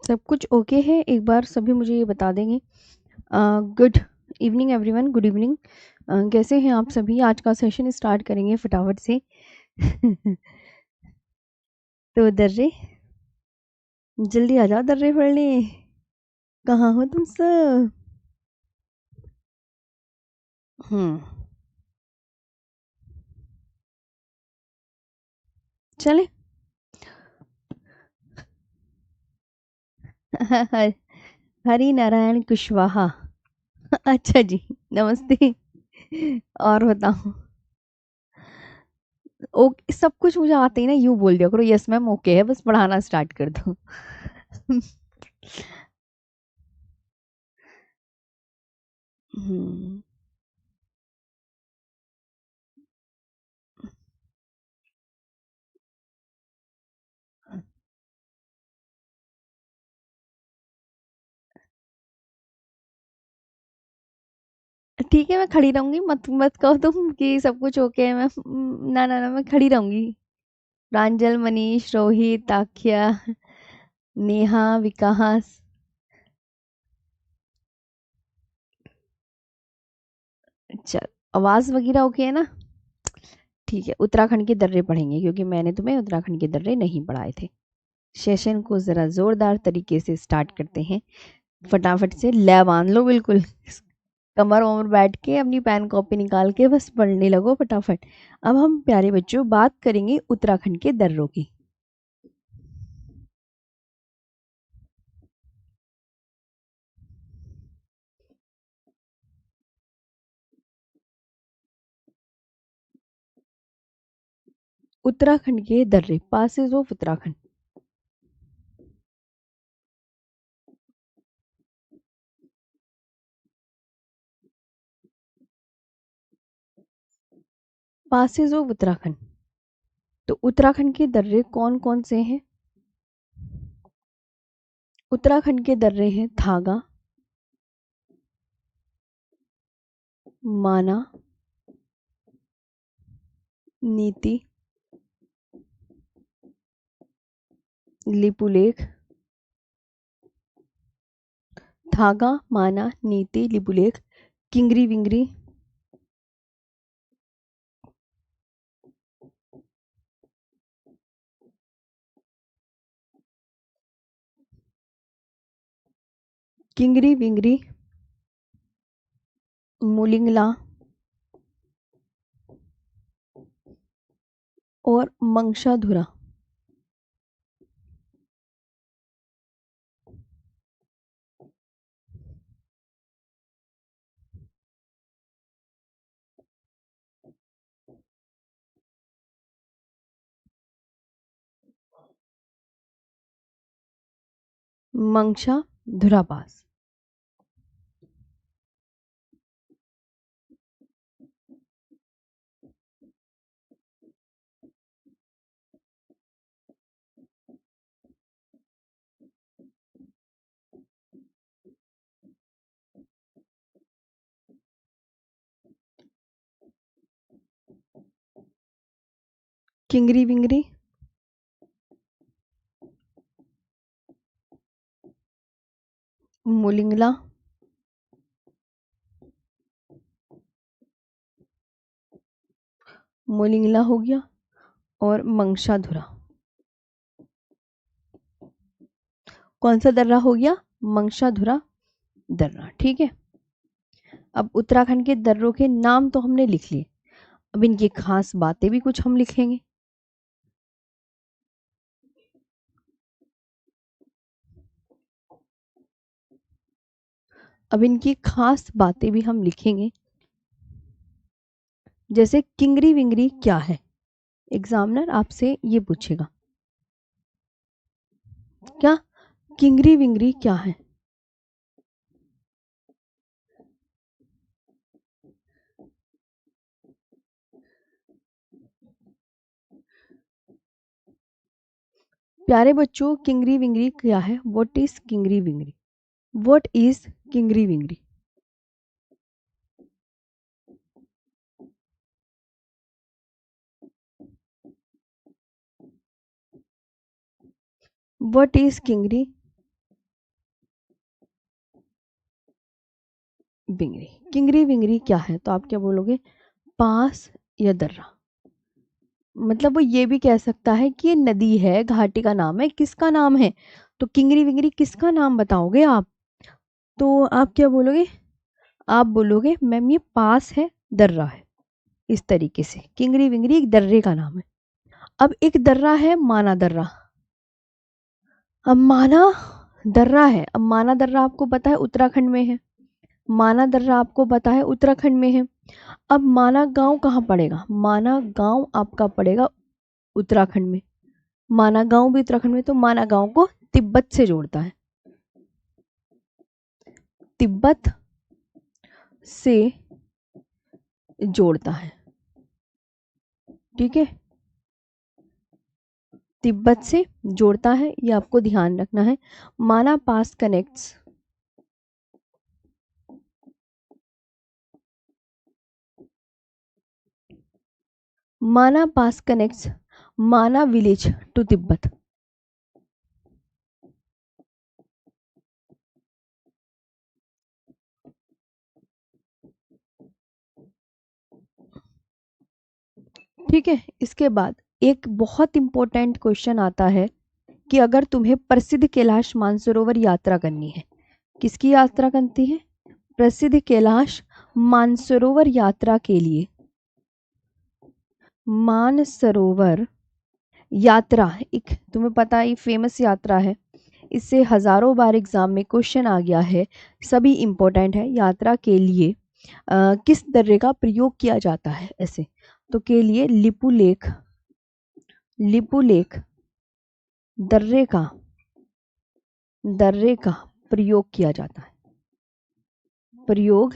सब कुछ ओके है? एक बार सभी मुझे ये बता देंगे। Good evening everyone, good evening. कैसे हैं आप सभी? आज का सेशन स्टार्ट करेंगे फटाफट से। तो दर्रे, जल्दी आ जाओ दर्रे पढ़ने। कहाँ हो तुम सब? हम्म, चले। हरि नारायण कुशवाहा। अच्छा जी, नमस्ते। और बताओ। ओके, सब कुछ मुझे आते ही ना, यूं बोल दिया करो यस मैम ओके है, बस पढ़ाना स्टार्ट कर दो। हम्म, ठीक है, मैं खड़ी रहूंगी, मत मत कहो तुम कि सब कुछ ओके है। मैं ना ना ना, मैं खड़ी रहूंगी। प्रांजल, मनीष, रोहित, आख्या, नेहा, विकास। चल, आवाज वगैरह ओके है ना? ठीक है, उत्तराखंड के दर्रे पढ़ेंगे क्योंकि मैंने तुम्हें उत्तराखंड के दर्रे नहीं पढ़ाए थे। सेशन को जरा जोरदार तरीके से स्टार्ट करते हैं। फटाफट से लय बांध लो बिल्कुल। कमर वमर बैठ के अपनी पेन कॉपी निकाल के बस पढ़ने लगो फटाफट। अब हम प्यारे बच्चों बात करेंगे उत्तराखंड के दर्रों की। उत्तराखंड के दर्रे, passes of Uttarakhand. Passes of Uttarakhand. तो उत्तराखंड के दर्रे कौन कौन से हैं? उत्तराखंड के दर्रे हैं थागा, माना, नीति, लिपुलेख। थागा, माना, नीति, लिपुलेख, किंगरी विंगरी, किंगरी विंगरी, मुलिंगला और मंगशाधुरा। मंगशाधुरा पास। किंगरी विंगरी, मुलिंगला, मुलिंगला हो गया, और मंगशाधुरा। कौन सा दर्रा हो गया? मंगशाधुरा दर्रा। ठीक है, अब उत्तराखंड के दर्रों के नाम तो हमने लिख लिए, अब इनकी खास बातें भी कुछ हम लिखेंगे। अब इनकी खास बातें भी हम लिखेंगे। जैसे किंगरी विंगरी क्या है? एग्जामिनर आपसे ये पूछेगा, क्या किंगरी विंगरी क्या है? प्यारे बच्चों, किंगरी विंगरी क्या है? व्हाट इज किंगरी विंगरी? व्हाट इज किंगरी विंगरी? व्हाट इज किंगरी विंगरी। किंगरी विंगरी क्या है, तो आप क्या बोलोगे, पास या दर्रा। मतलब वो ये भी कह सकता है कि ये नदी है, घाटी का नाम है, किसका नाम है, तो किंगरी विंगरी किसका नाम बताओगे आप, तो आप क्या बोलोगे, आप बोलोगे मैम ये पास है, दर्रा है। इस तरीके से किंगरी विंगरी एक दर्रे का नाम है। अब एक दर्रा है माना दर्रा। अब माना दर्रा है, अब माना दर्रा आपको पता है उत्तराखंड में है, माना दर्रा आपको पता है उत्तराखंड में है। अब माना गांव कहाँ पड़ेगा, माना गांव आपका पड़ेगा उत्तराखंड में, माना गांव भी उत्तराखंड में, तो माना गांव को तिब्बत से जोड़ता है, तिब्बत से जोड़ता है, ठीक है, तिब्बत से जोड़ता है, ये आपको ध्यान रखना है। माना पास कनेक्ट्स, माना पास कनेक्ट्स माना विलेज टू तिब्बत। ठीक है, इसके बाद एक बहुत इंपॉर्टेंट क्वेश्चन आता है कि अगर तुम्हें प्रसिद्ध कैलाश मानसरोवर यात्रा करनी है, किसकी यात्रा करती है, प्रसिद्ध कैलाश मानसरोवर यात्रा के लिए, मानसरोवर यात्रा एक तुम्हें पता है फेमस यात्रा है, इससे हजारों बार एग्जाम में क्वेश्चन आ गया है, सभी इंपॉर्टेंट है। यात्रा के लिए किस दर्रे का प्रयोग किया जाता है ऐसे, तो के लिए लिपुलेख, लिपुलेख दर्रे का प्रयोग किया जाता है, प्रयोग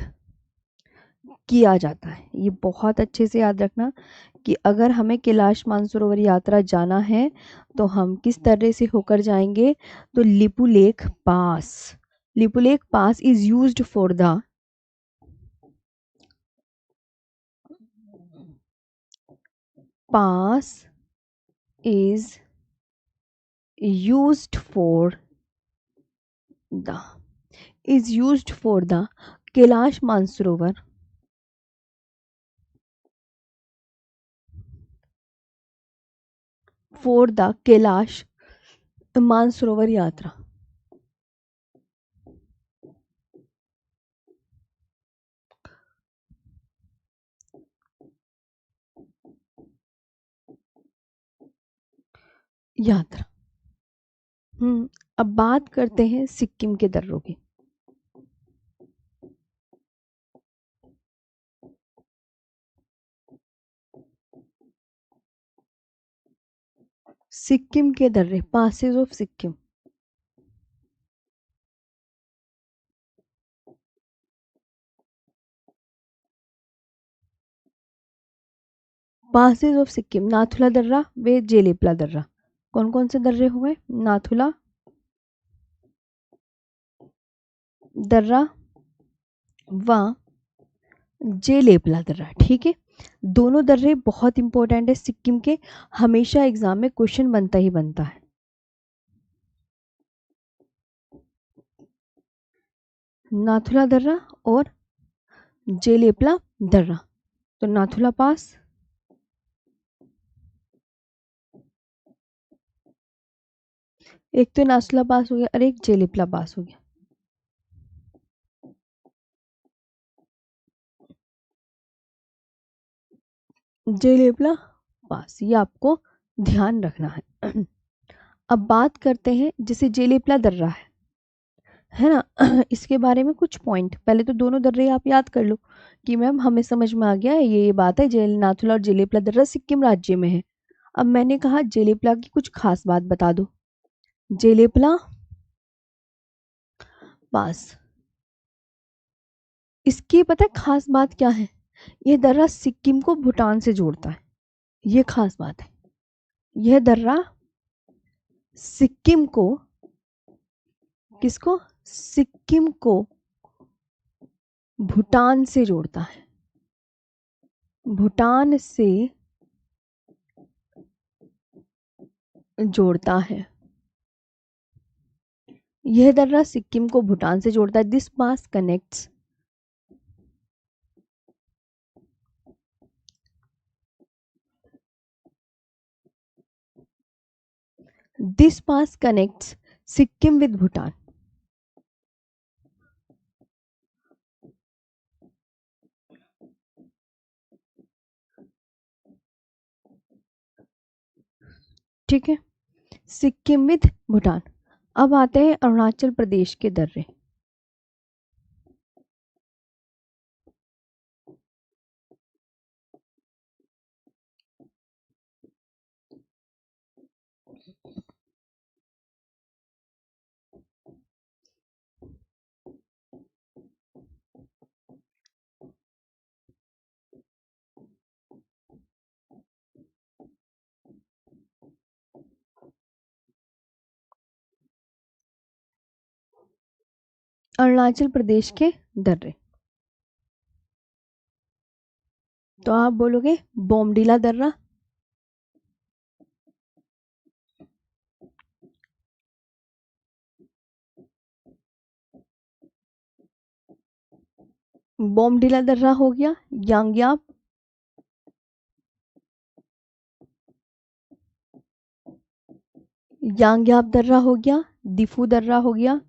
किया जाता है। ये बहुत अच्छे से याद रखना कि अगर हमें कैलाश मानसरोवर यात्रा जाना है तो हम किस तरह से होकर जाएंगे, तो Lipulekh pass, Lipulekh pass is used for the, pass is used for the, is used for the Kailash Mansarovar, for the Kailash Mansarovar यात्रा। यात्रा। अब बात करते हैं सिक्किम के दर्रों की। सिक्किम के दर्रे, passes of Sikkim, passes of Sikkim, Nathula दर्रा वे जेलेपला दर्रा। कौन कौन से दर्रे हुए, नाथुला दर्रा व जेलेपला दर्रा, ठीक है। दोनों दर्रे बहुत इंपॉर्टेंट है सिक्किम के, हमेशा एग्जाम में क्वेश्चन बनता ही बनता है। नाथुला दर्रा और जेलेपला दर्रा, तो नाथुला पास, एक तो नाथुला पास हो गया और एक जेलेपला पास हो गया। जेलेपला पास, ये आपको ध्यान रखना है। अब बात करते हैं जैसे जेलेपला दर्रा है ना, इसके बारे में कुछ पॉइंट, पहले तो दोनों दर्रे आप याद कर लो कि मैम हमें समझ में आ गया ये बात है, जेल नाथुला और जेलेपला दर्रा सिक्किम राज्य में है। अब मैंने कहा जेलेपला की कुछ खास बात बता दो, जेलेपला पास, इसकी पता है खास बात क्या है, यह दर्रा सिक्किम को भूटान से जोड़ता है, ये खास बात है। यह दर्रा सिक्किम को, किसको, सिक्किम को भूटान से जोड़ता है, भूटान से जोड़ता है। यह दर्रा सिक्किम को भूटान से जोड़ता है। This pass connects, this pass connects Sikkim with Bhutan. ठीक है, सिक्किम विद भूटान। अब आते हैं अरुणाचल प्रदेश के दर्रे। अरुणाचल प्रदेश के दर्रे, तो आप बोलोगे बोमडीला दर्रा, बोमडीला दर्रा हो गया, यांग्याप, यांग्याप दर्रा हो गया, दिफू दर्रा हो गया,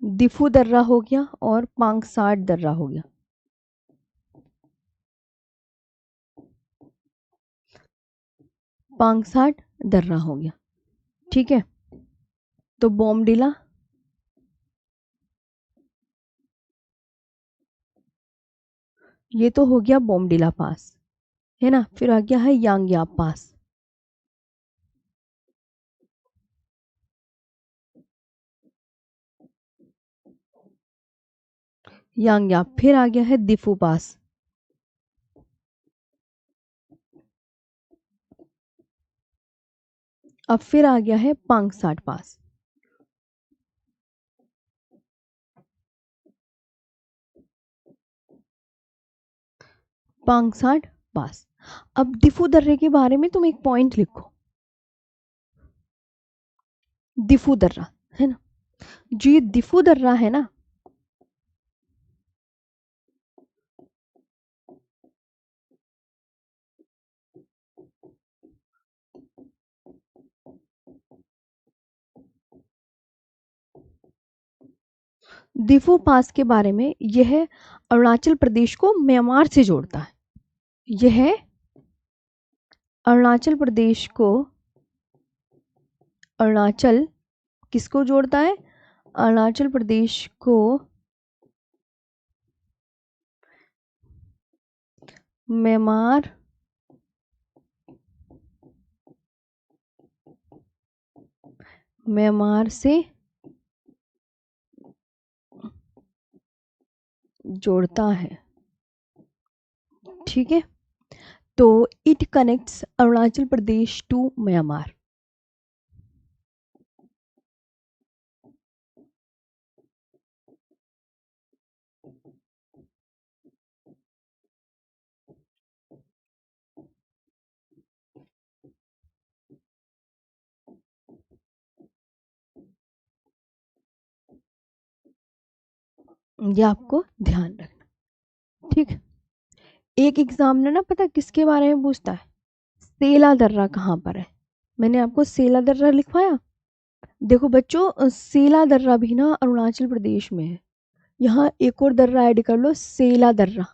दिफू दर्रा हो गया और पांगसाट दर्रा हो गया। पांगसाट दर्रा हो गया। ठीक है, तो बोमडीला, ये तो हो गया बोमडीला पास, है ना। फिर आ गया है यांग्याप पास, यांग्याप। फिर आ गया है दिफू पास, अब फिर आ गया है पांगसाट पास। पांगसाट पास। अब दिफू दर्रे के बारे में तुम एक पॉइंट लिखो, दिफू दर्रा, है ना। जो ये दिफू दर्रा है ना, दिफू पास के बारे में, यह अरुणाचल प्रदेश को म्यांमार से जोड़ता है। यह अरुणाचल प्रदेश को, अरुणाचल किसको जोड़ता है? अरुणाचल प्रदेश को म्यांमार से जोड़ता है। ठीक है, तो it connects Arunachal Pradesh to Myanmar. ये आपको ध्यान रखना। ठीक है, एक एग्जामिनर ना पता किसके बारे में पूछता है, सेला दर्रा कहाँ पर है। मैंने आपको सेला दर्रा लिखवाया। देखो बच्चों, सेला दर्रा भी ना अरुणाचल प्रदेश में है। यहाँ एक और दर्रा ऐड कर लो, सेला दर्रा।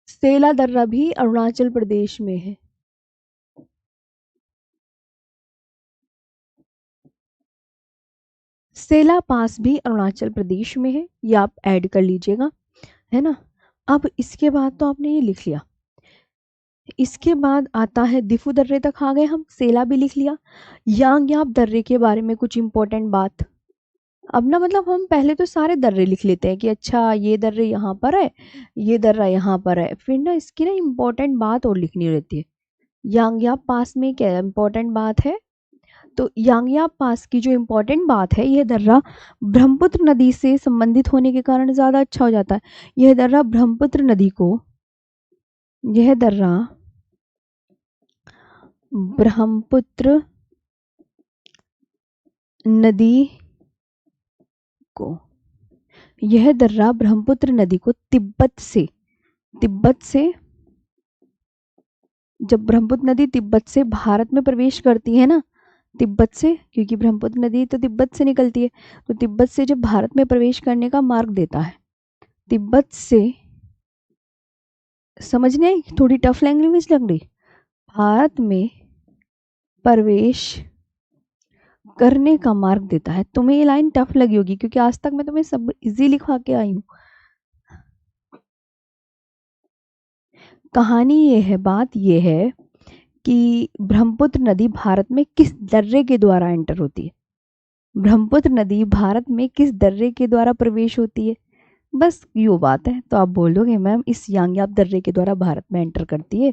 सेला दर्रा भी अरुणाचल प्रदेश में है। सेला पास भी अरुणाचल प्रदेश में है, ये आप ऐड कर लीजिएगा, है ना। अब इसके बाद तो आपने ये लिख लिया। इसके बाद आता है दिफू दर्रे तक आ गए हम, सेला भी लिख लिया। यांग्याप दर्रे के बारे में कुछ इंपॉर्टेंट बात। अब ना मतलब हम पहले तो सारे दर्रे लिख लेते हैं कि अच्छा ये दर्रे यहाँ पर है, ये दर्रा यहाँ पर है, फिर ना इसकी ना इम्पोर्टेंट बात और लिखनी रहती है। यांग्याप पास में क्या इम्पोर्टेंट बात है? तो यांग्याप पास की जो इम्पोर्टेंट बात है, यह दर्रा ब्रह्मपुत्र नदी से संबंधित होने के कारण ज़्यादा अच्छा हो जाता है। यह दर्रा ब्रह्मपुत्र नदी को, यह दर्रा ब्रह्मपुत्र नदी को यह दर्रा ब्रह्मपुत्र नदी को तिब्बत से जब ब्रह्मपुत्र नदी तिब्बत से भारत में प्रवेश करती है ना, तिब्बत से, क्योंकि ब्रह्मपुत्र नदी तो तिब्बत से निकलती है, तो तिब्बत से जब भारत में प्रवेश करने का मार्ग देता है, तिब्बत से, समझने आई, थोड़ी टफ लैंग्वेज लग रही, भारत में प्रवेश करने का मार्ग देता है। तुम्हें ये लाइन टफ लगी होगी क्योंकि आज तक मैं तुम्हें सब इजी लिखवा के आई हूँ। कहानी ये है, बात ये है कि ब्रह्मपुत्र नदी भारत में किस दर्रे के द्वारा एंटर होती है, ब्रह्मपुत्र नदी भारत में किस दर्रे के द्वारा प्रवेश होती है, बस यो बात है। तो आप बोलोगे मैम इस यांग्याप दर्रे के द्वारा भारत में एंटर करती है,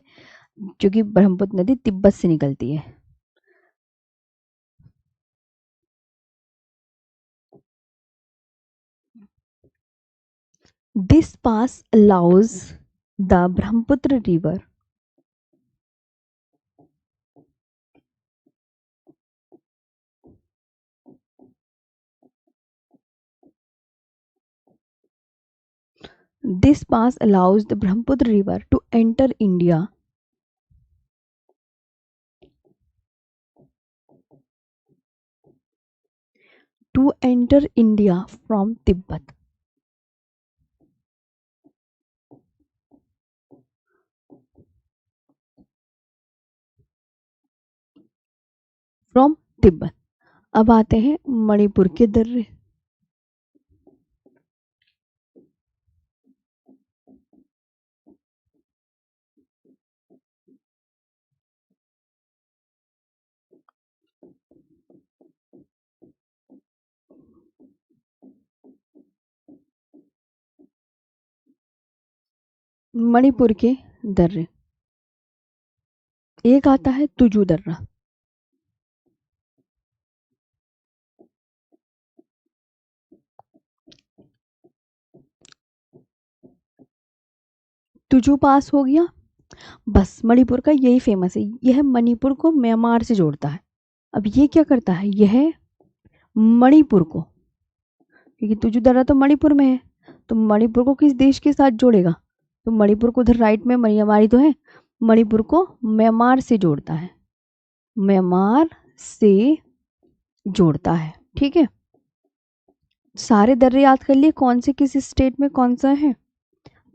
क्योंकि ब्रह्मपुत्र नदी तिब्बत से निकलती है। This pass allows the Brahmaputra river This pass allows the Brahmaputra River to enter India from Tibet. From Tibet. अब आते हैं मणिपुर के दर्रे। मणिपुर के दर्रे, एक आता है तुजू दर्रा, तुजू पास हो गया। बस मणिपुर का यही फेमस है, यह मणिपुर को म्यांमार से जोड़ता है। अब ये क्या करता है, यह मणिपुर को, क्योंकि तुजू दर्रा तो मणिपुर में है, तो मणिपुर को किस देश के साथ जोड़ेगा, तो मणिपुर को उधर राइट में म्यांमार तो है, मणिपुर को म्यांमार से जोड़ता है, म्यांमार से जोड़ता है। ठीक है, सारे दर्रे याद कर लिए कौन से किस स्टेट में कौन सा है,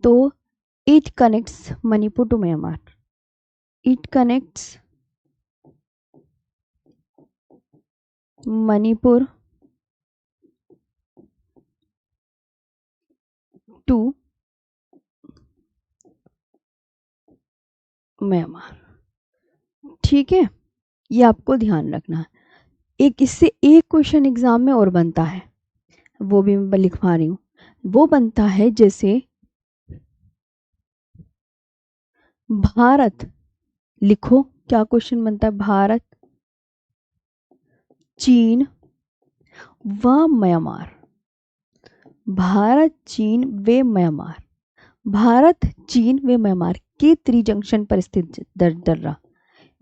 तो it connects Manipur to Myanmar, it connects Manipur to Myanmar. ठीक है, ये आपको ध्यान रखना है। एक इससे एक क्वेश्चन एग्जाम में और बनता है, वो भी मैं लिखवा रही हूँ। वो बनता है जैसे भारत, लिखो क्या क्वेश्चन बनता है, भारत, चीन व म्यांमार, भारत चीन व म्यांमार, भारत चीन व म्यांमार के त्रिजंक्शन पर स्थित दर्रा,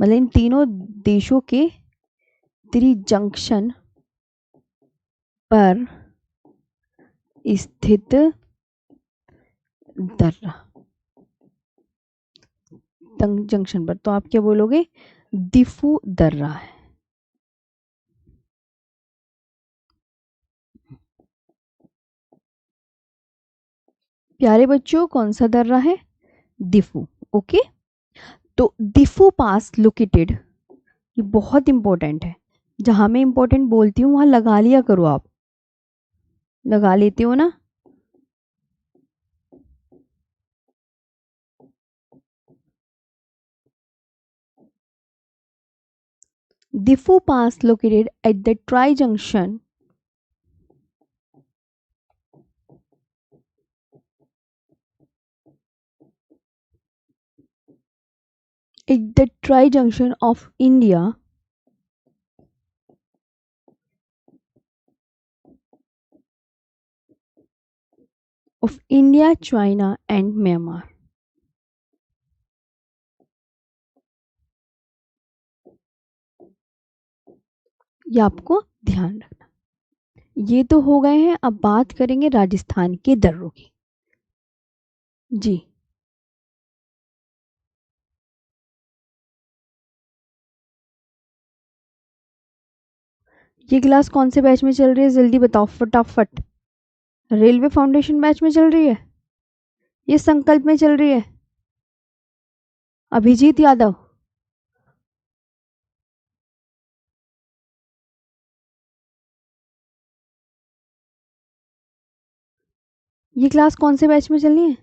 मतलब इन तीनों देशों के त्रिजंक्शन पर स्थित दर्रा, जंक्शन पर, तो आप क्या बोलोगे, दिफू दर्रा है। प्यारे बच्चों कौन सा दर्रा है, दिफू। ओके, तो दिफू पास लोकेटेड, ये बहुत इंपॉर्टेंट है, जहां मैं इंपॉर्टेंट बोलती हूँ वहां लगा लिया करो, आप लगा लेते हो ना। Diphu pass located at the tri junction of India, China and Myanmar। ये आपको ध्यान रखना। ये तो हो गए हैं, अब बात करेंगे राजस्थान के दर्रों की। जी। ये क्लास कौन से बैच में चल रही है, जल्दी बताओ फटाफट। रेलवे फाउंडेशन बैच में चल रही है, ये संकल्प में चल रही है। अभिजीत यादव, ये क्लास कौन से बैच में चल रही है।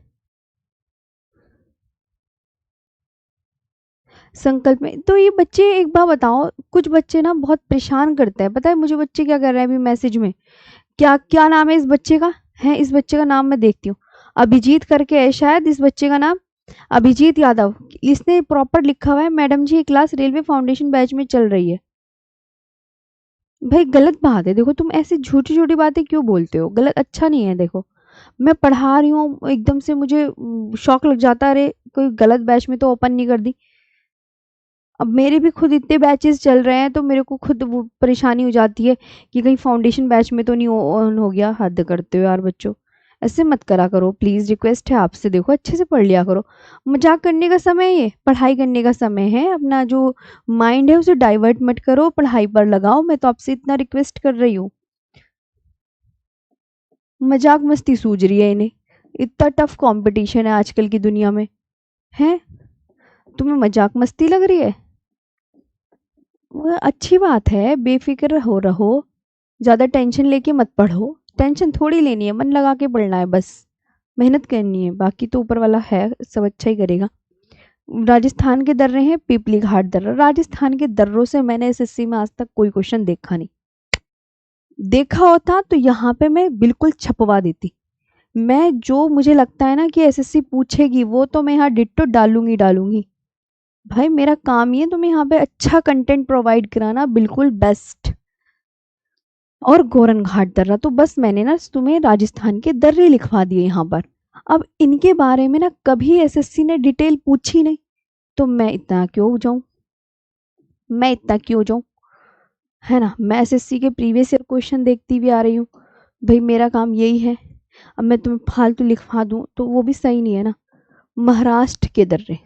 संकल्प में। तो ये बच्चे एक बार बताओ, कुछ बच्चे ना बहुत परेशान करते हैं, पता है मुझे बच्चे क्या कर रहे हैं अभी मैसेज में। क्या क्या नाम है इस बच्चे का, है इस बच्चे का नाम मैं देखती हूँ। अभिजीत करके है शायद इस बच्चे का नाम, अभिजीत यादव। इसने प्रॉपर लिखा हुआ है, मैडम जी ये क्लास रेलवे फाउंडेशन बैच में चल रही है। भाई गलत बात है, देखो तुम ऐसी छोटी छोटी बातें क्यों बोलते हो, गलत अच्छा नहीं है। देखो मैं पढ़ा रही हूँ, एकदम से मुझे शौक लग जाता है, अरे कोई गलत बैच में तो ओपन नहीं कर दी। अब मेरे भी खुद इतने बैचेस चल रहे हैं तो मेरे को खुद वो परेशानी हो जाती है कि कहीं फाउंडेशन बैच में तो नहीं ऑन हो गया। हद करते हो यार बच्चों, ऐसे मत करा करो प्लीज़, रिक्वेस्ट है आपसे। देखो अच्छे से पढ़ लिया करो, मजाक करने का समय है, ये पढ़ाई करने का समय है। अपना जो माइंड है उसे डाइवर्ट मत करो, पढ़ाई पर लगाओ। मैं तो आपसे इतना रिक्वेस्ट कर रही हूँ। मजाक मस्ती सूझ रही है इन्हें, इतना टफ कंपटीशन है आजकल की दुनिया में, है तुम्हें मजाक मस्ती लग रही है। वो अच्छी बात है, बेफिक्र हो रहो, ज़्यादा टेंशन लेके मत पढ़ो। टेंशन थोड़ी लेनी है, मन लगा के पढ़ना है बस, मेहनत करनी है, बाकी तो ऊपर वाला है सब अच्छा ही करेगा। राजस्थान के दर्रे हैं पीपली घाट दर्रा। राजस्थान के दर्रों से मैंने एसएससी में आज तक कोई क्वेश्चन देखा नहीं, देखा होता तो यहाँ पे मैं बिल्कुल छपवा देती। मैं जो मुझे लगता है ना कि एसएससी पूछेगी वो तो मैं यहाँ डिट्टो डालूंगी डालूंगी। भाई मेरा काम ही है तुम्हें यहाँ पे अच्छा कंटेंट प्रोवाइड कराना, बिल्कुल बेस्ट। और गोरन घाट दर्रा तो बस मैंने ना तुम्हें राजस्थान के दर्रे लिखवा दिए यहाँ पर। अब इनके बारे में ना कभी एसएससी ने डिटेल पूछी नहीं, तो मैं इतना क्यों जाऊं, मैं इतना क्यों जाऊं, है ना। मैं एसएससी के प्रीवियस ईयर क्वेश्चन देखती भी आ रही हूँ, भाई मेरा काम यही है। अब मैं तुम्हें फालतू लिखवा दूं तो वो भी सही नहीं है ना। महाराष्ट्र के दर्रे,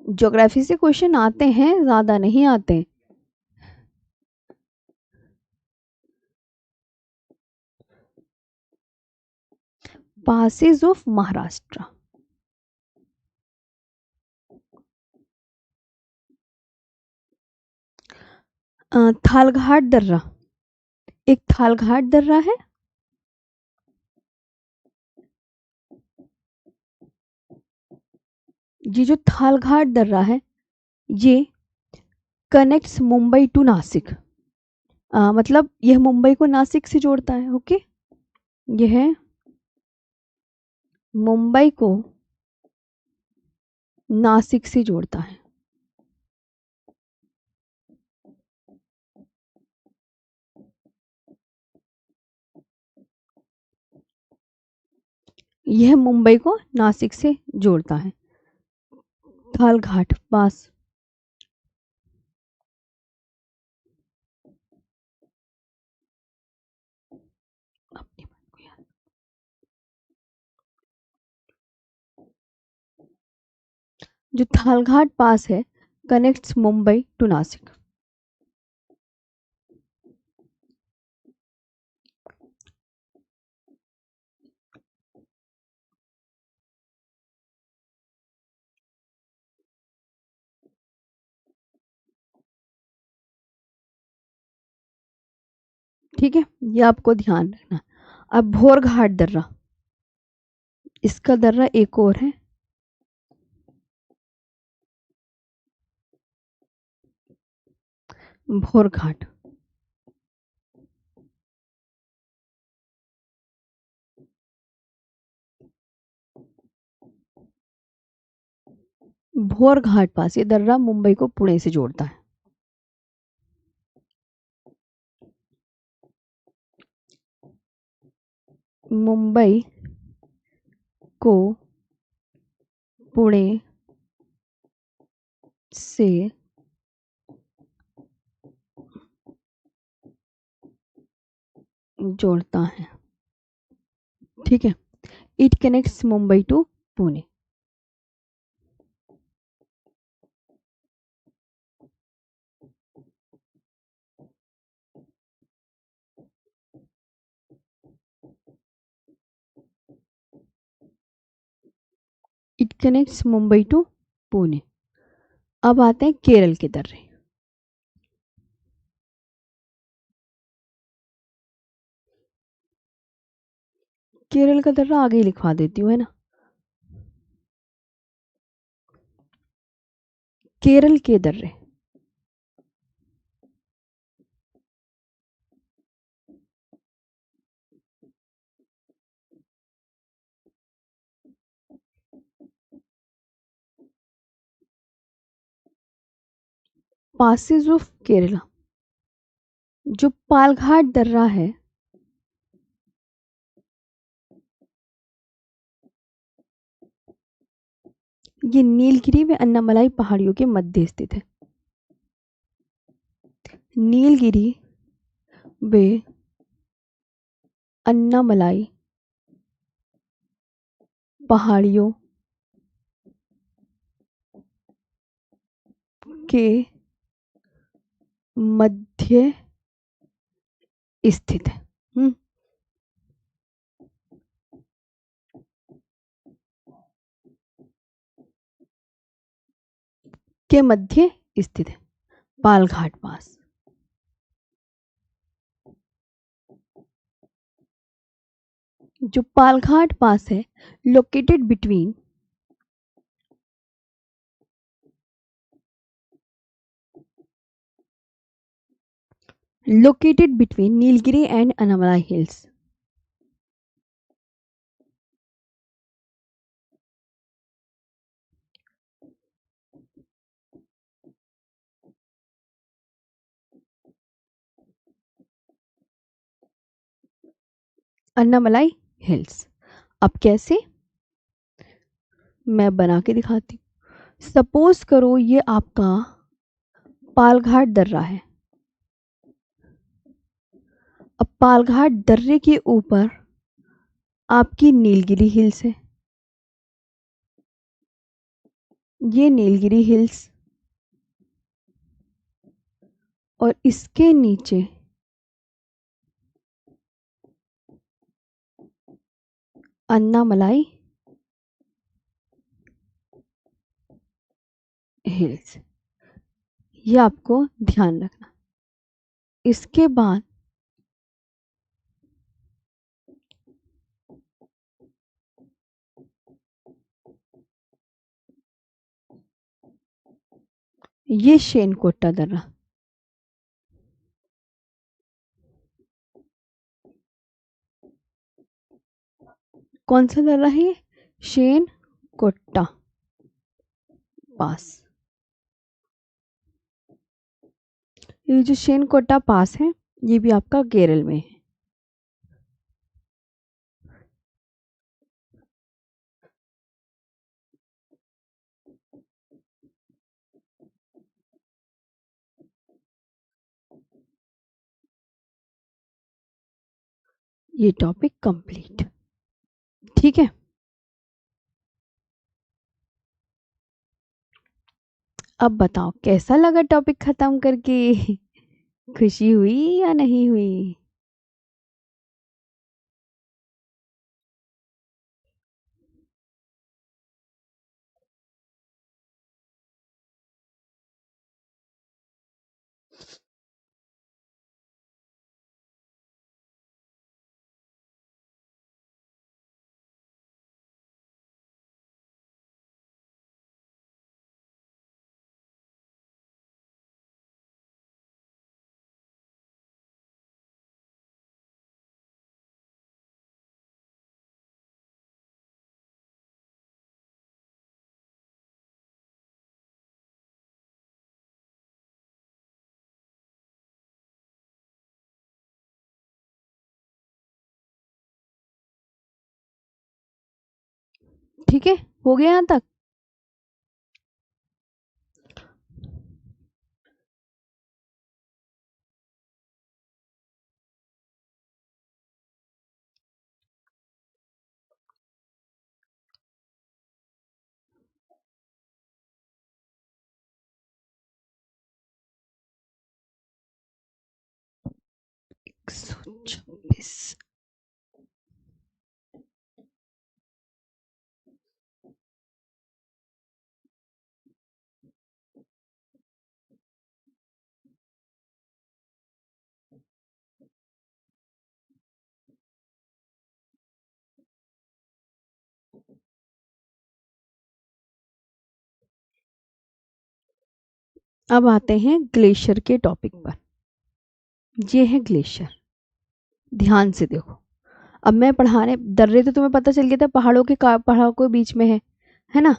ज्योग्राफी से क्वेश्चन आते हैं, ज्यादा नहीं आते। पासेज ऑफ महाराष्ट्र, थालघाट दर्रा, एक थालघाट दर्रा है। ये जो थालघाट दर्रा है ये कनेक्ट्स मुंबई टू नासिक, मतलब यह मुंबई को नासिक से जोड़ता है। ओके, यह मुंबई को नासिक से जोड़ता है। यह मुंबई को नासिक से जोड़ता है, थालघाट पास। जो थालघाट पास है कनेक्ट्स मुंबई टू नासिक। ठीक है, ये आपको ध्यान रखना। अब भोरघाट दर्रा, इसका दर्रा एक और है। भोरघाट, भोरघाट पास ये दर्रा मुंबई को पुणे से जोड़ता है। मुंबई को पुणे से जोड़ता है। ठीक है, it connects Mumbai to Pune. It connects Mumbai to Pune. अब आते हैं केरल के दर्रे। केरल का दर्रा आगे ही लिखवा देती हूँ, है ना। केरल के दर्रे। Passes of Kerala. जो पालघाट दर्रा है, ये नीलगिरी व अन्नामलाई पहाड़ियों के मध्य स्थित है। नीलगिरी व अन्नामलाई पहाड़ियों के मध्य स्थित है। के मध्य स्थित है, पालघाट पास। जो पालघाट पास है, located between Nilgiri and Annamalai hills. Annamalai hills. अब कैसे, मैं बना के दिखाती हूँ। सपोज करो ये आपका पालघाट दर्रा है। अब पालघाट दर्रे के ऊपर आपकी नीलगिरी हिल्स है। ये नीलगिरी हिल्स और इसके नीचे अन्नामलाई हिल्स। ये आपको ध्यान रखना। इसके बाद ये शेनकोटा दर्रा। कौन सा दर्रा है ये? शेनकोटा पास। ये जो शेनकोटा पास है, ये भी आपका केरल में है। ये टॉपिक कंप्लीट। ठीक है, अब बताओ कैसा लगा टॉपिक खत्म करके? खुशी हुई या नहीं हुई? ठीक है, हो गया यहाँ तक। 24। अब आते हैं ग्लेशियर के टॉपिक पर। ये है ग्लेशियर, ध्यान से देखो। अब मैं पढ़ाने, दर्रे तो तुम्हें पता चल गया था पहाड़ों के बीच में है ना,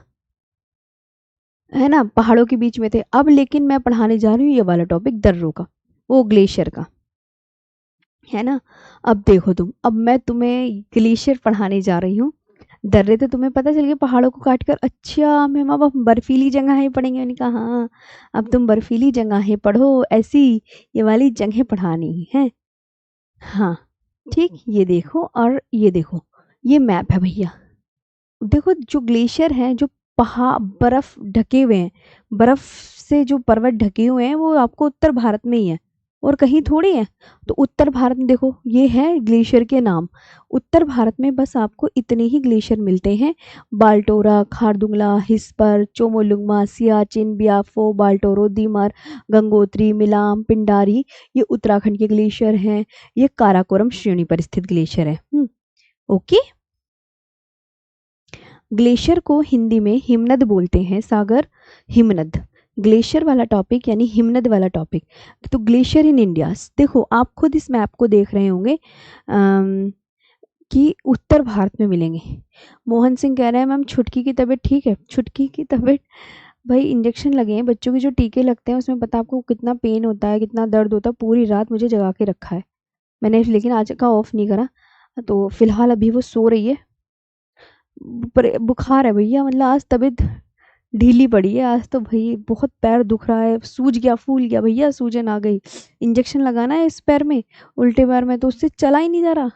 है ना, पहाड़ों के बीच में थे। अब लेकिन मैं पढ़ाने जा रही हूँ ये वाला टॉपिक दर्रों का, वो ग्लेशियर का, है ना। अब देखो तुम, अब मैं तुम्हें ग्लेशियर पढ़ाने जा रही हूँ। दर्रे तो तुम्हें पता चल गया पहाड़ों को काट कर। अच्छा मैम अब हम बर्फीली जगहें पढ़ेंगे। मैंने कहा हाँ, अब तुम बर्फीली जगहें पढ़ो, ऐसी ये वाली जगह पढ़ानी है। हाँ ठीक, ये देखो और ये देखो, ये मैप है भैया। देखो जो ग्लेशियर हैं, जो पहाड़ बर्फ ढके हुए हैं, बर्फ से जो पर्वत ढके हुए हैं, वो आपको उत्तर भारत में ही है और कहीं थोड़ी है। तो उत्तर भारत में देखो, ये है ग्लेशियर के नाम। उत्तर भारत में बस आपको इतने ही ग्लेशियर मिलते हैं। बाल्टोरा, खारदुंगला, हिस्पर, चोमोलुंगमा, सियाचिन, बियाफो, बाल्टोरो, दीमर, गंगोत्री, मिलाम, पिंडारी, ये उत्तराखंड के ग्लेशियर हैं। ये काराकोरम श्रेणी पर स्थित ग्लेशियर है। ओके। ग्लेशियर को हिंदी में हिमनद बोलते हैं, सागर, हिमनद। ग्लेशियर वाला टॉपिक यानी हिमनद वाला टॉपिक। तो ग्लेशियर इन इंडिया, देखो आप खुद इस मैप को देख रहे होंगे कि उत्तर भारत में मिलेंगे। मोहन सिंह कह रहे हैं मैम छुटकी की तबीयत ठीक है। छुटकी की तबीयत, भाई इंजेक्शन लगे हैं, बच्चों के जो टीके लगते हैं उसमें पता आपको कितना पेन होता है, कितना दर्द होता है। पूरी रात मुझे जगा के रखा है मैंने, लेकिन आज का ऑफ नहीं करा। तो फिलहाल अभी वो सो रही है। बुखार है भैया, मतलब आज तबीयत ढीली पड़ी है आज तो भाई, बहुत पैर दुख रहा है, सूज गया, फूल गया भैया, सूजन आ गई। इंजेक्शन लगाना है इस पैर में, उल्टे पैर में, तो उससे चला ही नहीं जा रहा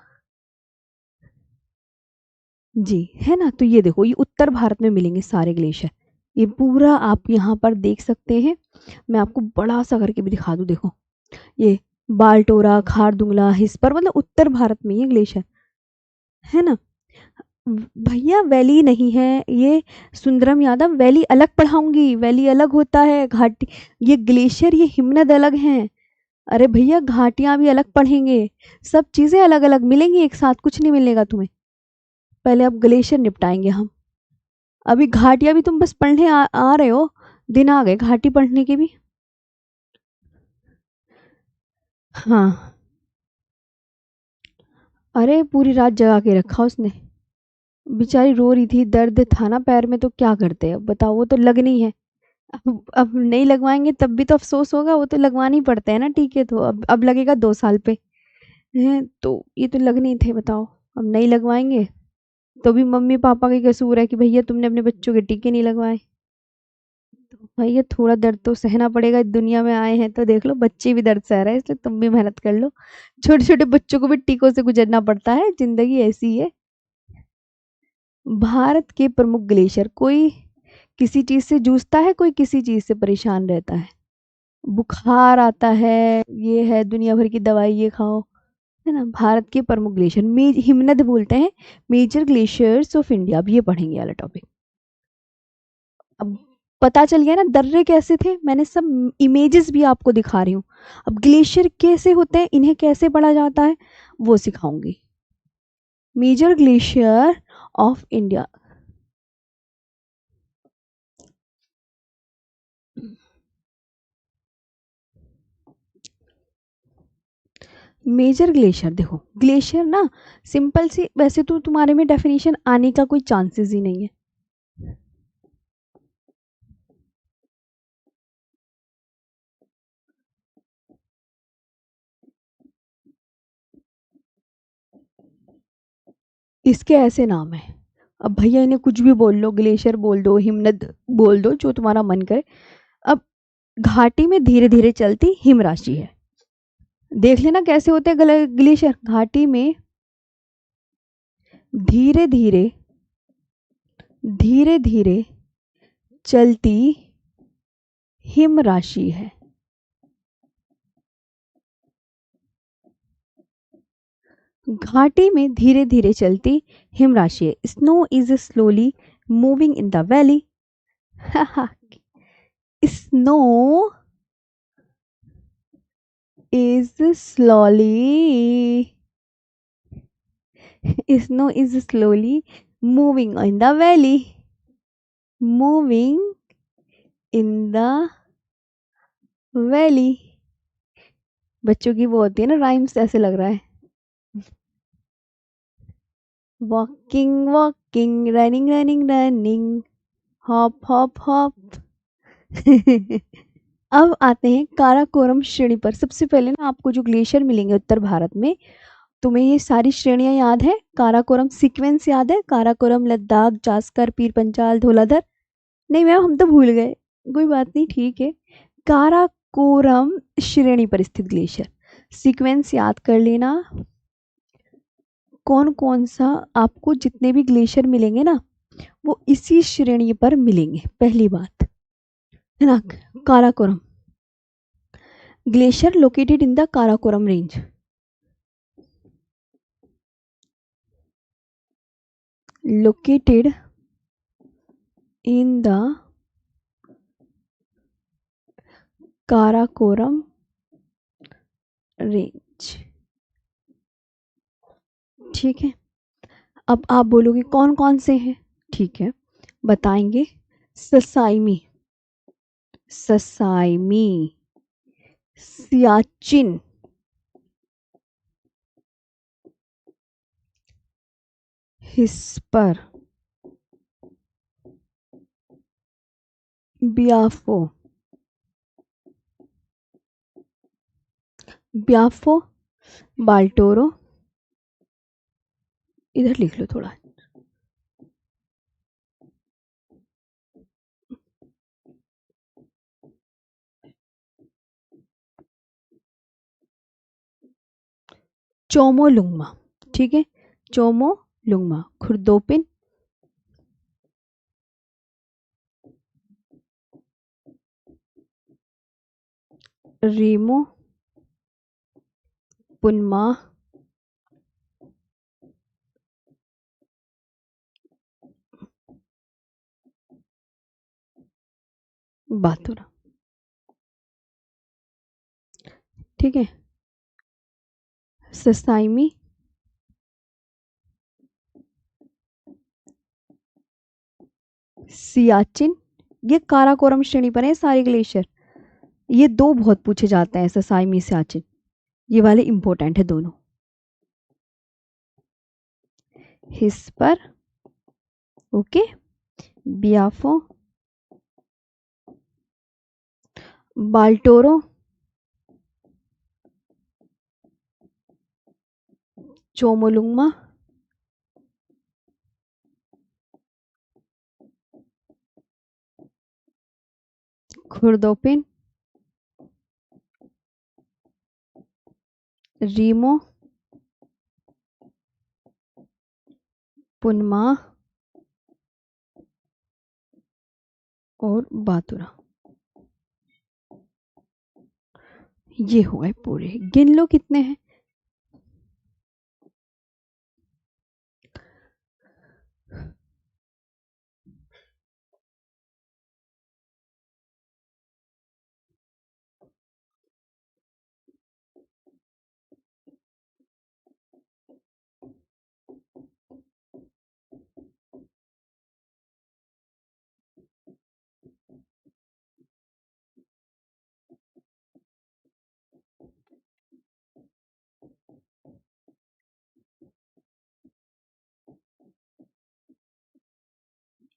जी, है ना। तो ये देखो, ये उत्तर भारत में मिलेंगे सारे ग्लेशियर। ये पूरा आप यहाँ पर देख सकते हैं। मैं आपको बड़ा सा करके भी दिखा दूँ, देखो ये बाल्टोरा, खारदुंगला, हिस्पर, मतलब उत्तर भारत में ये ग्लेशियर, है ना। भैया वैली नहीं है ये, सुंदरम यादव, वैली अलग पढ़ाऊंगी, वैली अलग होता है, घाटी, ये ग्लेशियर, ये हिमनद अलग हैं। अरे भैया घाटियां भी अलग पढ़ेंगे, सब चीजें अलग अलग मिलेंगी, एक साथ कुछ नहीं मिलेगा तुम्हें। पहले अब ग्लेशियर निपटाएंगे हम। अभी घाटियां भी तुम बस पढ़ने आ रहे हो, दिन आ गए घाटी पढ़ने के भी। हाँ, अरे पूरी रात जगा के रखा उसने, बेचारी रो रही थी, दर्द था ना पैर में, तो क्या करते हैं अब बताओ, वो तो लगनी है। अब नहीं लगवाएंगे तब भी तो अफसोस होगा, वो तो लगवाने ही पड़ते हैं ना टीके, तो अब लगेगा 2 साल पे है, तो ये तो लगने ही थे, बताओ। अब नहीं लगवाएंगे तो भी मम्मी पापा का ही कसूर है कि भैया तुमने अपने बच्चों के टीके नहीं लगवाए। तो भैया थोड़ा दर्द तो सहना पड़ेगा, इस दुनिया में आए हैं तो देख लो बच्चे भी दर्द सह रहे हैं, इसलिए तुम भी मेहनत कर लो। छोटे छोटे बच्चों को भी टीकों से गुजरना पड़ता है, जिंदगी ऐसी है। भारत के प्रमुख ग्लेशियर, कोई किसी चीज से जूझता है, कोई किसी चीज से परेशान रहता है, बुखार आता है, ये है दुनिया भर की दवाई ये खाओ, है ना। भारत के प्रमुख ग्लेशियर हिमनद बोलते हैं, मेजर ग्लेशियर्स ऑफ इंडिया। अब ये पढ़ेंगे वाला टॉपिक। अब पता चल गया ना दर्रे कैसे थे, मैंने सब इमेजेस भी आपको दिखा रही हूँ। अब ग्लेशियर कैसे होते हैं, इन्हें कैसे पढ़ा जाता है, वो सिखाऊंगी। Major glacier of India, major glacier, देखो ग्लेशियर ना सिंपल सी, वैसे तो तुम्हारे में डेफिनेशन आने का कोई चांसेस ही नहीं है। इसके ऐसे नाम है, अब भैया इन्हें कुछ भी बोल लो, ग्लेशियर बोल दो, हिमनद बोल दो, जो तुम्हारा मन करे। अब घाटी में धीरे धीरे चलती हिम राशि है, देख लेना कैसे होते हैं ग्लेशियर। घाटी में धीरे धीरे, धीरे धीरे चलती हिम राशि है। घाटी में धीरे धीरे चलती हिमराशि है। Snow is slowly moving in the valley. Snow is slowly snow is slowly moving in the valley, moving in the valley। बच्चों की वो होती है ना राइम्स, ऐसे लग रहा है। Walking walking running running running hop hop hop. अब आते हैं काराकोरम श्रेणी पर। सबसे पहले ना आपको जो ग्लेशियर मिलेंगे उत्तर भारत में, तुम्हें ये सारी श्रेणियां याद है, काराकोरम सीक्वेंस याद है, काराकोरम, लद्दाख, जास्कर, पीर पंचाल, धौलाधर। नहीं मैम हम तो भूल गए, कोई बात नहीं, ठीक है। काराकोरम श्रेणी पर स्थित ग्लेशियर सीक्वेंस याद कर लेना। कौन कौन सा आपको जितने भी ग्लेशियर मिलेंगे ना वो इसी श्रेणी पर मिलेंगे, पहली बात है ना। Karakoram glacier located in the Karakoram range, located in the Karakoram range. ठीक है, अब आप बोलोगे कौन कौन से हैं, ठीक है बताएंगे। ससाइमी, ससाइमी, सियाचिन, हिस्पर, ब्याफो, ब्याफो, बाल्टोरो, इधर लिख लो थोड़ा, चोमोलुंगमा, ठीक है, चोमोलुंगमा, खुर्दोपिन, रीमो, पुनमा, बातुरा। ठीक है, ससाइमी, सियाचिन, ये काराकोरम श्रेणी पर है सारे ग्लेशियर। ये दो बहुत पूछे जाते हैं, ससाइमी, सियाचिन, ये वाले इंपॉर्टेंट है दोनों। हिस्पर, ओके, बियाफो, बाल्टोरो, चोमोलुंगमा, खुर्दोपिन, रीमो, पुनमा और बातुरा। ये हो गए पूरे, गिन लो कितने हैं।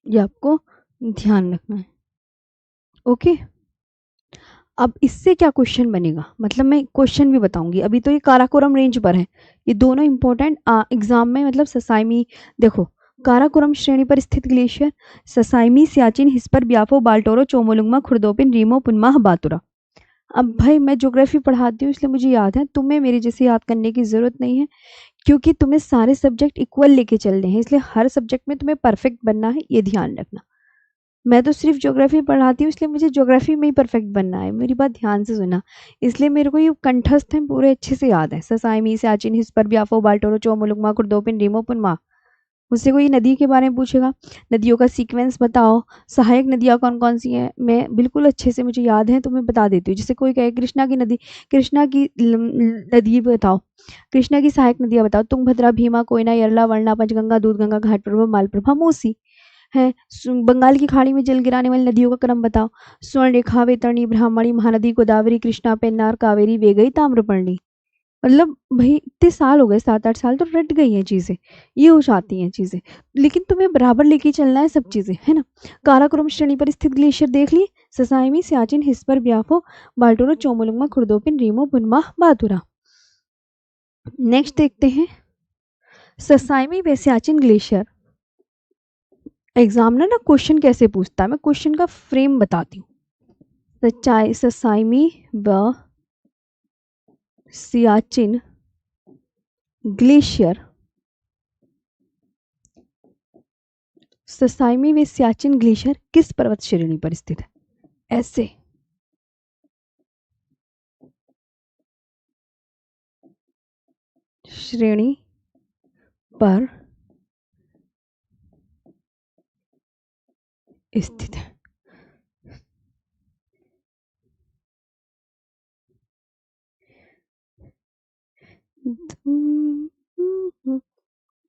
ये आपको ध्यान रखना है, ओके। अब इससे क्या क्वेश्चन बनेगा, मतलब मैं क्वेश्चन भी बताऊंगी। अभी तो ये काराकोरम रेंज पर है, ये दोनों इंपॉर्टेंट एग्जाम में, मतलब ससाइमी, देखो काराकोरम श्रेणी पर स्थित ग्लेशियर, ससाइमी, सियाचिन, हिस्पर, ब्याफो, बाल्टोरो, चोमोलुंगमा, खुर्दोपिन, रीमो, पुनमा, बातुरा। अब भाई मैं ज्योग्राफी पढ़ाती हूँ इसलिए मुझे याद है, तुम्हें मेरे जैसे याद करने की जरूरत नहीं है, क्योंकि तुम्हें सारे सब्जेक्ट इक्वल लेके चलने हैं, इसलिए हर सब्जेक्ट में तुम्हें परफेक्ट बनना है, ये ध्यान रखना। मैं तो सिर्फ ज्योग्राफी पढ़ाती हूँ, इसलिए मुझे ज्योग्राफी में ही परफेक्ट बनना है। मेरी बात ध्यान से सुना, इसलिए मेरे को ये कंठस्थ है, पूरे अच्छे से याद है। ससाइमी सियाचिन हिस्पर ब्याफो बाल्टोरो चोमुलुंगमा कुर्दोपिन रीमोपुनमा। मुझसे कोई नदी के बारे में पूछेगा, नदियों का सीक्वेंस बताओ, सहायक नदियाँ कौन कौन सी हैं, मैं बिल्कुल अच्छे से मुझे याद है तो मैं बता देती हूँ। जैसे कोई कहे कृष्णा की नदी, कृष्णा की नदी बताओ, कृष्णा की सहायक नदियाँ बताओ, तुंगभद्रा भीमा कोयना यरला वरना पंचगंगा दूधगंगा घाटप्रभा मालप्रभा मूसी है। बंगाल की खाड़ी में जल गिराने वाली नदियों का क्रम बताओ, स्वर्णरेखा वैतरणी ब्राह्मणी महानदी गोदावरी कृष्णा पेन्नार कावेरी वेगई ताम्रपर्णी। मतलब भाई इतने साल हो गए, 7-8 साल तो रट गई हैं चीज़ें, ये हो जाती हैं चीज़ें, लेकिन तुम्हें बराबर लेके चलना है सब चीज़ें, है ना। काराकोरम श्रेणी पर स्थित ग्लेशियर देख लिए, ससाइमी सियाचिन हिस्पर ब्याफो बाल्टोरो चोमोलुंगमा खुर्दोपिन रीमो बुनमा बाथुरा। नेक्स्ट देखते हैं ससाइमी व सियाचिन ग्लेशियर। एग्जामिनर ना क्वेश्चन कैसे पूछता है, मैं क्वेश्चन का फ्रेम बताती हूँ। ससाइमी व सियाचिन ग्लेशियर, ससाइमी व सियाचिन ग्लेशियर किस पर्वत श्रेणी पर स्थित है, ऐसे। श्रेणी पर स्थित है।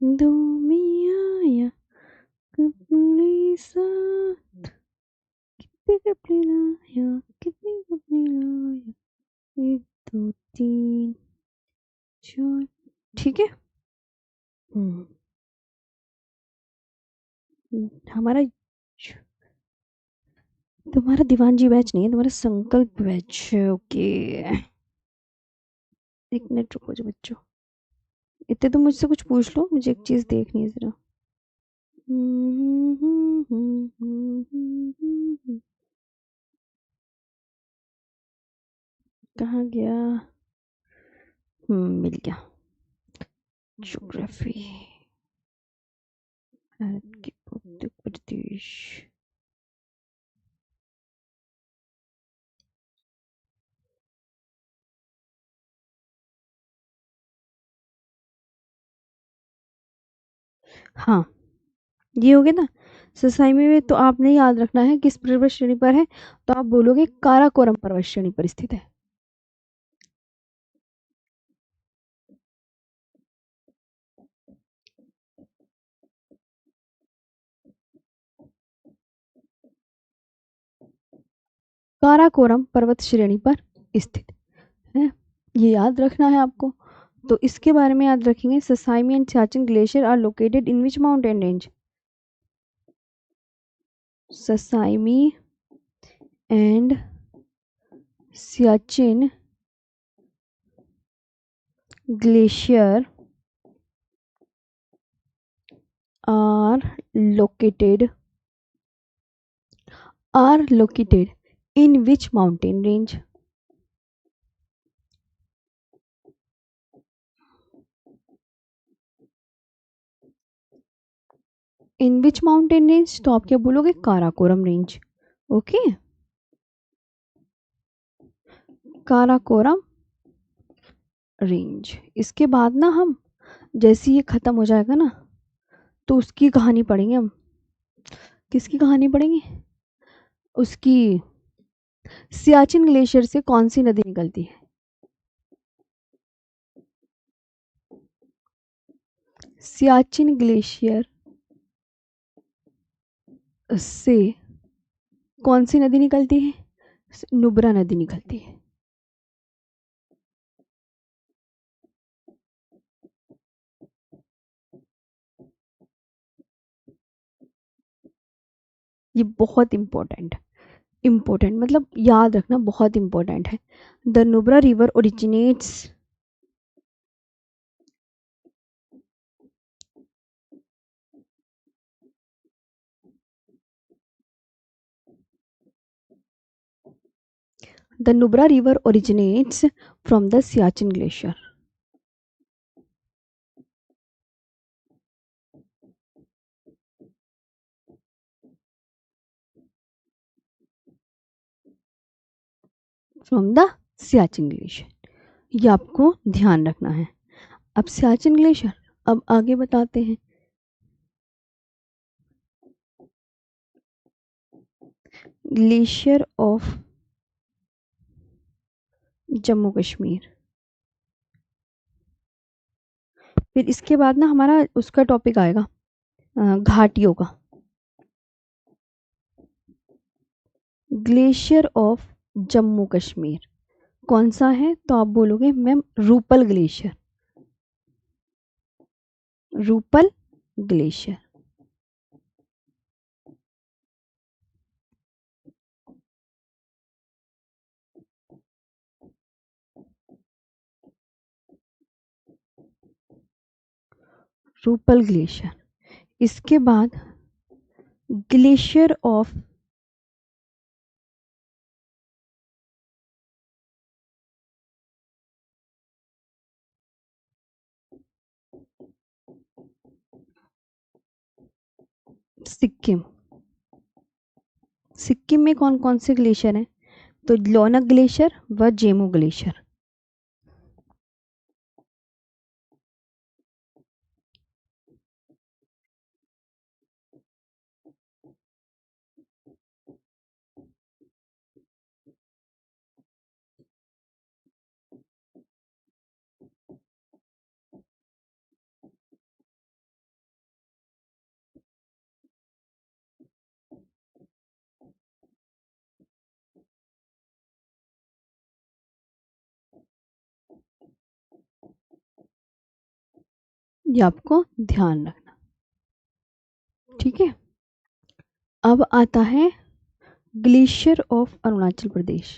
दो मियाँ कपड़े साथ, कितने कपड़े लाया, कितने कपड़े लाया, 1 2 3 4। ठीक है। हमारा तुम्हारा दीवान जी बैच नहीं है, तुम्हारा संकल्प बैच है। ओके, 1 मिनट रुको जो बच्चों, इतने तो मुझसे कुछ पूछ लो, मुझे एक चीज देखनी है जरा। कहाँ गया, मिल गया। ज्योग्राफी, भारत के मध्य प्रदेश। हाँ, ये हो गया ना। ससाइमी में तो आपने याद रखना है किस पर्वत श्रेणी पर है, तो आप बोलोगे काराकोरम पर्वत श्रेणी पर स्थित है। काराकोरम पर्वत श्रेणी पर स्थित है, ये याद रखना है आपको। तो इसके बारे में याद रखेंगे, Sasaini and Siachen glacier are located in which mountain range. Sasaini and Siachen glacier are located in which mountain range? In which mountain range? तो आप क्या बोलोगे, Karakoram range. Okay, Karakoram range. इसके बाद ना हम जैसे ये खत्म हो जाएगा ना, तो उसकी कहानी पढ़ेंगे हम। किसकी कहानी पढ़ेंगे, उसकी। सियाचिन ग्लेशियर से कौन सी नदी निकलती है, सियाचिन ग्लेशियर से कौन सी नदी निकलती है, नुब्रा नदी निकलती है। ये बहुत इम्पोर्टेंट मतलब याद रखना, बहुत इम्पोर्टेंट है। The Nubra river originates The Nubra River originates from the Siachen Glacier. From the Siachen glacier. ये आपको ध्यान रखना है। अब सियाचिन ग्लेशियर, अब आगे बताते हैं। Glacier of Jammu Kashmir. फिर इसके बाद ना हमारा उसका टॉपिक आएगा घाटियों का। ग्लेशियर ऑफ जम्मू कश्मीर कौन सा है? तो आप बोलोगे ma'am Rupal glacier. Rupal glacier. Rupal glacier. इसके बाद ग्लेशियर ऑफ सिक्किम। सिक्किम में कौन कौन से ग्लेशियर हैं? तो लोनाक ग्लेशियर व जेमू ग्लेशियर। ये आपको ध्यान रखना, ठीक है। अब आता है ग्लेशियर ऑफ अरुणाचल प्रदेश।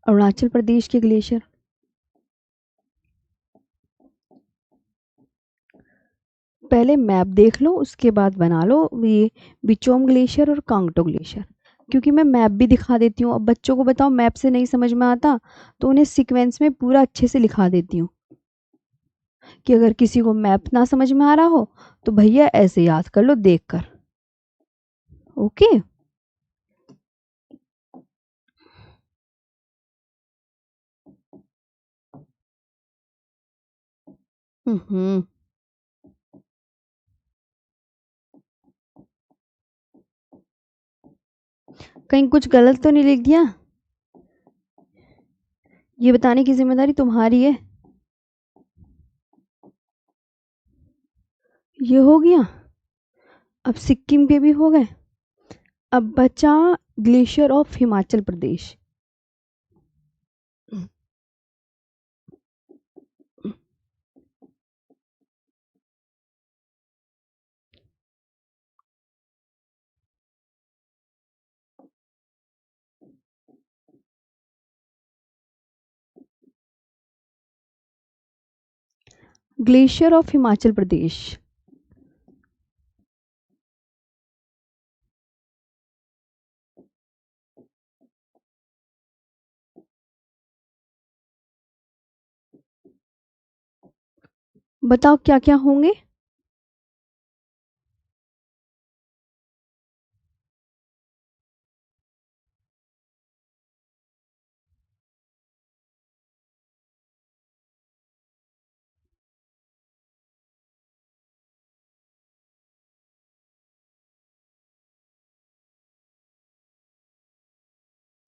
अरुणाचल प्रदेश के ग्लेशियर, पहले मैप देख लो उसके बाद बना लो ये बिचोम ग्लेशियर और कांगटो ग्लेशियर। क्योंकि मैं मैप भी दिखा देती हूँ। अब बच्चों को बताओ मैप से नहीं समझ में आता तो उन्हें सीक्वेंस में पूरा अच्छे से लिखा देती हूँ कि अगर किसी को मैप ना समझ में आ रहा हो तो भैया ऐसे याद कर लो देख कर। ओके। हम्म। कहीं कुछ गलत तो नहीं लिख दिया? ये बताने की जिम्मेदारी तुम्हारी है। ये हो गया। अब सिक्किम के भी हो गए। अब बचा glacier of Himachal Pradesh. Glacier of Himachal Pradesh. बताओ क्या क्या होंगे?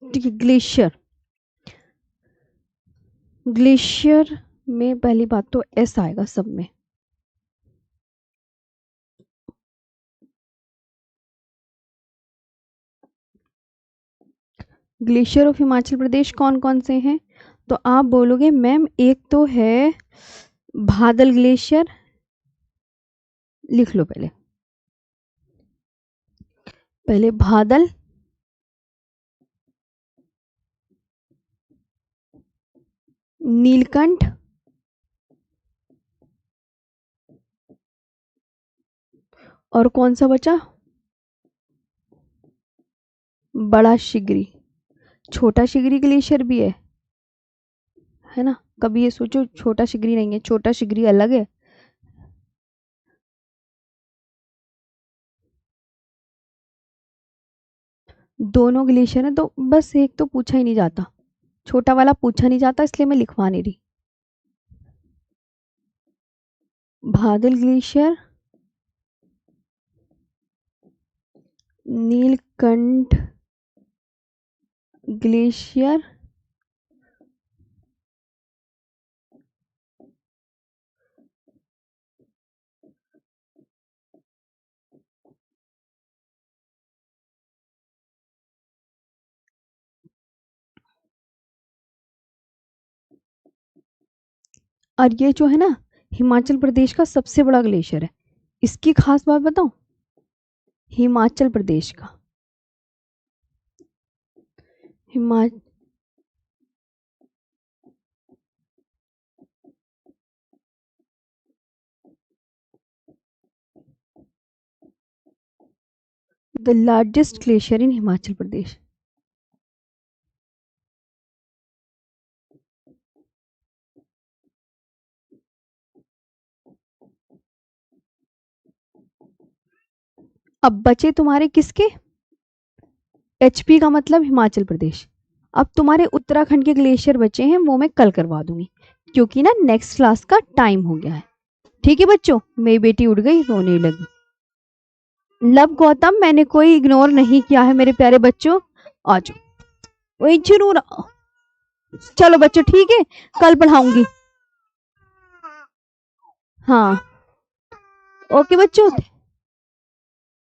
ठीक है। ग्लेशियर, ग्लेशियर में पहली बात तो एस आएगा सब में। ग्लेशियर ऑफ हिमाचल प्रदेश कौन कौन से हैं? तो आप बोलोगे मैम एक तो है भादल ग्लेशियर। लिख लो पहले, पहले भादल, नीलकंठ, और कौन सा बचा? बड़ा शिगरी। छोटा शिगरी ग्लेशियर भी है ना। कभी ये सोचो छोटा शिगरी नहीं है, छोटा शिगरी अलग है। दोनों ग्लेशियर है तो बस एक तो पूछा ही नहीं जाता, छोटा वाला पूछा नहीं जाता, इसलिए मैं लिखवा नहीं रही। बादल ग्लेशियर, नीलकंठ ग्लेशियर, और ये जो है ना हिमाचल प्रदेश का सबसे बड़ा ग्लेशियर है। इसकी खास बात बताऊं, हिमाचल प्रदेश का, हिमाचल, द लार्जेस्ट ग्लेशियर इन हिमाचल प्रदेश। अब बचे तुम्हारे किसके, एचपी का मतलब हिमाचल प्रदेश। अब तुम्हारे उत्तराखंड के ग्लेशियर बचे हैं, वो मैं कल करवा दूंगी, क्योंकि ना नेक्स्ट क्लास का टाइम हो गया है। ठीक है बच्चों, मेरी बेटी उठ गई, रोने लगी। लव गौतम, मैंने कोई इग्नोर नहीं किया है मेरे प्यारे बच्चों, आ जाओ, वही जरूर। चलो बच्चों ठीक है, कल पढ़ाऊंगी। हाँ ओके बच्चों।